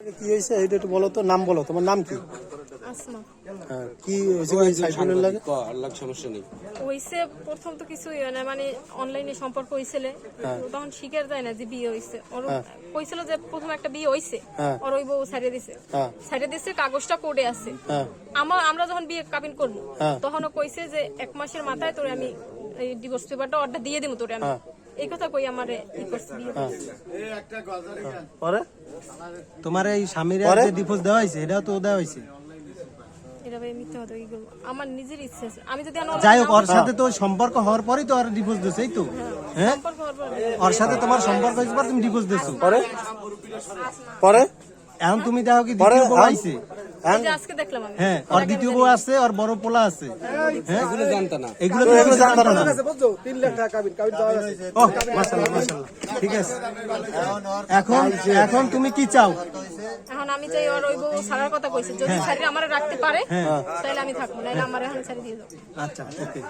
কি হয়েছে এইটা একটু বলো তো, নাম বলো, তোমার নাম কি? আসমা। হ্যাঁ, কি হয়েছে কি সাইফুলের লাগে? আল্লাহ সমস্যা নেই হইছে প্রথম তো কিছুই হয় না, মানে অনলাইনে সম্পর্ক হইছিল, তখন স্বীকার যায় না যে বিয়ে হইছে। ওর কইছিল যে প্রথম একটা বিয়ে হইছে, ওর ওই বউ ছাড়িয়ে দিছে, কাগজটা কোর্টে আছে। আমরা যখন বিয়ে কাবিন করবো তখন ও কইছে যে 1 মাসের মাথায় তোরে আমি এই ডিভোর্স পেপারটা অর্ডার দিয়ে দিব তোরে আমি, এই কথা কই আমারে ই করছে বিয়ে করছে। পরে তোমার এই স্বামীর যে ডিভোর্স দেওয়া হয়েছে এটাও তো দেওয়া হয়েছে। এটা ভাই মিথ্যা কথা কি করবো, আমার নিজের ইচ্ছে আছে। আমি যদি যাই হোক, ওর সাথে তো সম্পর্ক হওয়ার পরেই তো আর ডিভোর্স দিছো, এই তো? হ্যাঁ, সম্পর্ক হওয়ার পর ওর সাথে তোমার সম্পর্ক হয়েছে পর তুমি ডিভোর্স দিছো। পরে পরে এখন তুমি দেখো কি দ্বিতীয় বউ আইছে? এই যে আজকে দেখলাম আমি। হ্যাঁ, ওর দ্বিতীয় বউ আছে, ওর বড় পোলা আছে। হ্যাঁ, এগুলো জানতা না। এগুলো তো তুমি জানতো না। 3 লাখ টাকা কাবিন দেওয়া আছে। ও মাশাআল্লাহ মাশাআল্লাহ, ঠিক আছে। এখন তুমি কি চাও? এখন আমি চাই ওর ওই বউ ছাড়ার কথা কইছে, যদি ছাড়িয়ে আমারে রাখতে পারে তাহলে আমি থাকবো, নাহলে আমার এখন ছাড়িয়ে দিয়ে যাবো। আচ্ছা, ওকে।